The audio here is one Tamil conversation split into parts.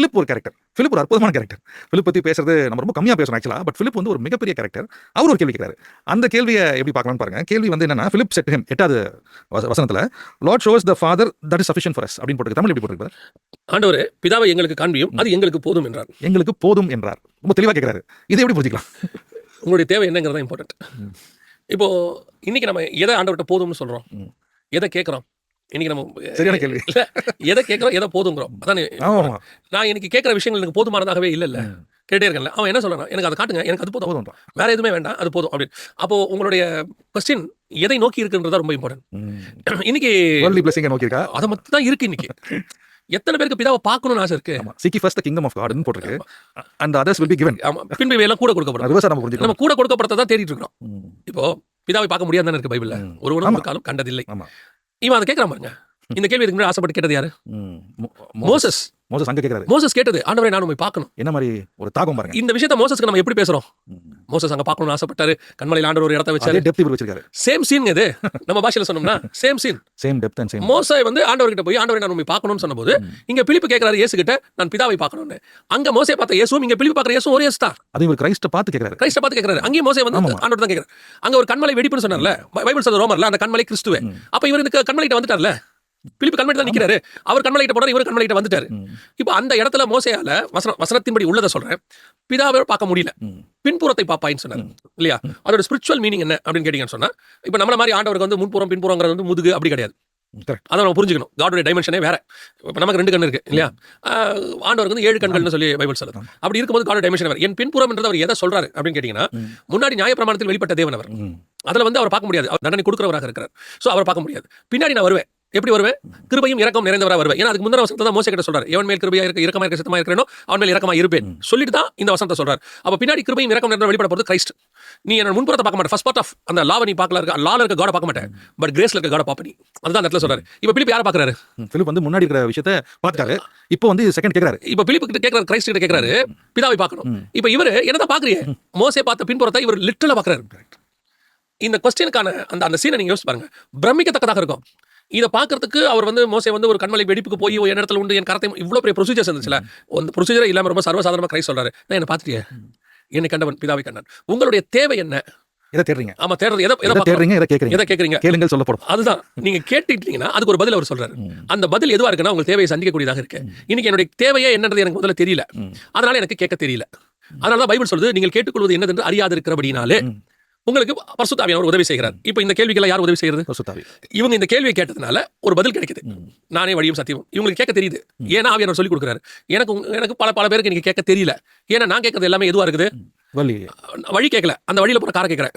பிலிப் ஒரு கேரக்டர். பிலிப் ஒரு அற்புதமான கேரக்டர். பிலிப் பத்தி பேசுறது நம்ம ரொம்ப கம்மியா பேசுறோம் ஆக்சுவலா. பட் பிலிப் வந்து ஒரு மிகப்பெரிய கேரக்டர். அவர் ஒரு கேள்வி கேட்கிறாரு. அந்த கேள்வியை எப்படி பார்க்கலாம்னு பாருங்க. கேள்வி வந்து என்னன்னா, பிலிப் செட் ஹிம் 8வது வசனத்துல, Lord shows the father that is sufficient for us அப்படின்னு போட்டுருக்கு. தமிழ் எப்படி போட்டுருக்கு? ஆண்டவரே பிதாவை எங்களுக்கு காண்பியும், அது எங்களுக்கு போதும் என்றார். எங்களுக்கு போதும் என்றார். ரொம்ப தெளிவா கேட்கிறாரு. இதை எப்படி புரிஞ்சுக்கலாம்? உங்களுடைய தேவை என்னங்கிறதா இம்பார்ட்டன்ட். இப்போ இன்னைக்கு நம்ம எதை ஆண்டவர்கிட்ட போதும்னு சொல்றோம், எதை கேட்குறோம்? இன்னைக்கு நம்ம சரியான கேள்வி. எதை கேட்குறோம், எதை போதுங்கிறோம். அதான் நான் இன்னைக்கு கேட்குற விஷயங்கள் எனக்கு போதுமானதாகவே இல்லை கேட்டே இருக்கல. அவன் என்ன சொல்றான், எனக்கு அதை காட்டுங்க, எனக்கு அது போதும், வேற எதுவுமே வேண்டாம், அது போதும் அப்படின்னு. அப்போ உங்களுடைய கொஸ்டின் எதை நோக்கி இருக்குன்றதா ரொம்ப இம்பார்ட்டன்ட். இன்னைக்கு நோக்கி இருக்கா? அதை மட்டும் தான் இருக்கு இன்னைக்கு. எத்தனை பேருக்கு பிதாவை பார்க்கணும்னு ஆசை இருக்கு? Seek ye first the kingdom of God ன்னு போட்டுருக்கு. And the others will be given. ஆமா, பின்பு எல்லாம் கூட கொடுக்கப்படும். நம்ம கூட கொடுக்கப்படுறத தான் தேடிட்டு இருக்கோம். இப்போ பிதாவை பார்க்க முடியாதுன்னு இருக்கு பைபிள்ல. ஒருவனும் ஒரு காலம் கண்டதில்லை. இவன் அதை கேட்கறான் பாருங்க. இந்த கேள்வி இதுக்கு முன்னாடி ஆசைப்பட்டு கேட்டது யாரு? மோசஸ். அங்க கேக்குறாரு. மோசஸ் கேட்டது, ஆண்டவரே நான் உம்மை பார்க்கணும். என்ன மாதிரி ஒரு தாகம் பாருங்க. இந்த விஷயத்தை மோசஸ்க்கு நம்ம எப்படி பேசுறோம்? மோசஸ் அங்க பார்க்கணும்னு ஆசைப்பட்டாரு, கண்மலையில ஆண்டவர் ஒரு இடத்தை வச்சாரு, டெப்த் இவர் வச்சிருக்காரு. சேம் சீன் இது. நம்ம பாஷையில சொன்னோம்னா same scene, same depth and same. மோசே வந்து ஆண்டவர் கிட்ட போய் ஆண்டவரே நான் உம்மை பார்க்கணும்னு சொன்னபோது, இங்க பிலிப்பு கேக்குறாரு இயேசு கிட்ட, நான் பிதாவை பார்க்கணும்னு. அங்க மோசே பார்த்த இயேசுவும் இங்க பிலிப்பு பார்க்கற இயேசுவும் ஒரே இயேசு தான். அது இவர் கிறிஸ்ட பார்த்து கேக்குறாரு. கிறிஸ்ட பார்த்து கேக்குறாரு. அங்கேயும் மோசே வந்து ஆண்டவர் தான் கேக்குறாரு. அங்க ஒரு கண்மலை வெடிப்புன்னு சொன்னார்ல, பைபிள் சொல்ற ரோமர்ல, அந்த கண்மலை கிறிஸ்துவே. அப்ப இவர் இந்த கண்மலைட்ட வந்துட்டார்ல, பிலிப்பு கண்மலைட்ட தான் நிக்கிறாரு. அவர் கண்மலைட்ட போறாரு, இவர் கண்மலைட்ட வந்துட்டாரு. இப்போ அந்த இடத்துல மோசேயால வசனத்தின்படி உள்ளதை சொல்றேன், பிதாவை பார்க்க முடியல, பின்புறத்தை பாப்பாயின்னு சொன்னாரு இல்லையா? அதோட ஸ்பிரிச்சுவல் மீனிங் என்ன அப்படின்னு கேட்டீங்கன்னு சொன்னா, இப்போ நம்மள மாதிரி ஆண்டவருக்கு வந்து முன்புறம் பின்புறங்கிறது வந்து முதுகு அப்படி கிடையாது. அதை நம்ம புரிஞ்சுக்கணும். காடோட டைமென்ஷனே வேற. இப்போ நமக்கு 2 கண் இருக்கு இல்லையா? ஆண்டவருக்கு வந்து 7 கண்கள்னு சொல்லி பைபிள் சொல்லுது. அப்படி இருக்கும்போது காடோட டைமென்ஷன் வேற. என் பின்புறம்ன்றது அவர் எதை சொல்றாரு அப்படின்னு கேட்டீங்கன்னா, முன்னாடி நியாயப்பிரமாணத்தில் வெளிப்பட்ட தேவன் அவர். அதுல வந்து அவர் பார்க்க முடியாது, அவர் தண்டனை கொடுக்கிறவராக இருக்கிறார். ஸோ அவர் பார்க்க முடியாது. பின்னாடி நான் வருவேன். எப்படி வருவேன்? கிருபையும் இரக்கம் நிறைந்தவராக வருவேன். ஏன்னா அதுக்கு முந்தின வசனத்தை தான் மோசே கிட்ட சொல்றாரு, எவன் மேல் கிருபையா இருக்க, இரக்கமா இருக்க, சித்தமா இருக்கிறேனோ அவன் மேல் இரக்கமா இருப்பேன் சொல்லிட்டு தான் இந்த வசனத்தை சொல்றாரு. அப்ப பின்னாடி கிருபையும் இரக்கம் நிறைந்த வெளிப்பட போறது கிறிஸ்ட். நீ என்ன முன்புறத்தை பார்க்க மாட்டேன், ஃபர்ஸ்ட் பார்ட் ஆஃப் அந்த லாவை நீ பார்க்கல, இருக்க லால இருக்க காட பார்க்க மாட்டேன், பட் கிரேஸ்ல இருக்க காட பார்ப்ப நீ. அதுதான் அந்த இடத்துல சொல்றாரு. இப்போ பிலிப் யாரை பார்க்கறாரு? பிலிப் வந்து முன்னாடி இருக்கிற விஷயத்தை பார்த்தாரு. இப்போ வந்து செகண்ட் கேக்குறாரு. இப்போ பிலிப் கிட்ட கேக்குறாரு, கிறிஸ்ட் கிட்ட கேக்குறாரு, பிதாவை பார்க்கணும். இப்போ இவரு என்னதான் பார்க்கறீங்க? மோசே பார்த்த பின்புறத்தை இவர் லிட்டரலா பார்க்கறாரு. இந்த கொஸ்டினுக்கான அந்த சீனை நீங்க யோசிச்சு பாருங்க, பிரமிக்கத்தக்கதாக இருக்கும். இதை பார்க்கறதுக்கு அவர் வந்து மோசே வந்து ஒரு கண்மலை வெடிப்புக்கு போய் என் இடத்துல உண்டு, என் கரத்தை, இவ்வளோ பெரிய ப்ரொசீஜர்ஸ் இருந்துச்சுல, அந்த ப்ரொசீஜரே இல்லாமல் ரொம்ப சர்வசாதாரணமாக கிரைஸ்ட் சொல்றாரு, நான் என்ன பார்த்துட்டியே, என்னை கண்டவன் பிதாவை கண்டான். உங்களுடைய தேவை என்ன? எதை தேடுறீங்க? ஆமா, தேடுறது எதை தேடுறீங்க, எதை கேட்குறீங்க, கேளுங்கள் சொல்லப்படும். அதுதான் நீங்க கேட்டுட்டீங்கன்னா அதுக்கு ஒரு பதில் அவர் சொல்றாரு. அந்த பதில் எதுவா இருக்குன்னா உங்க தேவையை சந்திக்கக்கூடியதாக இருக்கு. இன்னைக்கு என்னுடைய தேவையே என்னன்றது எனக்கு முதல்ல தெரியல, அதனால எனக்கு கேட்க தெரியல. அதனால தான் பைபிள் சொல்லுது, நீங்கள் கேட்டுக்கொள்வது என்னதென்று அறியாது இருக்கிறபடினாலே உங்களுக்கு பரிசுத்த ஆவியானவர் உதவி செய்கிறார். இப்போ இந்த கேள்விக்கெல்லாம் யார் உதவி செய்யறது? பரிசுத்த ஆவி. இவங்க இந்த கேள்வியை கேட்டதுனால ஒரு பதில் கிடைக்குது. நானே வழியும் சத்தியம். இவங்களுக்கு கேட்க தெரியுது, ஏன்னா ஆவியானவர் சொல்லி கொடுக்குறாரு. எனக்கு பல பேருக்கு நீங்க கேட்க தெரியல, ஏன்னா நான் கேட்கறது எல்லாமே எதுவா இருக்குது? வழி கேட்கல, அந்த வழியில போற காரை கேட்கறேன்.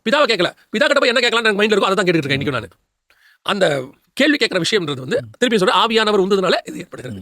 பிதாவை கேட்கல, பிதா கிட்ட போய் என்ன கேட்கலாம் எனக்கு மைண்ட்ல இருக்கும், அதை தான் கேட்டுட்டு இருக்கேன் இன்னைக்கு நான். அந்த கேள்வி கேட்கிற விஷயம்ன்றது வந்து திருப்பி சொல்ற ஆவியானவர் உண்டதுனால இது ஏற்படுகிறது.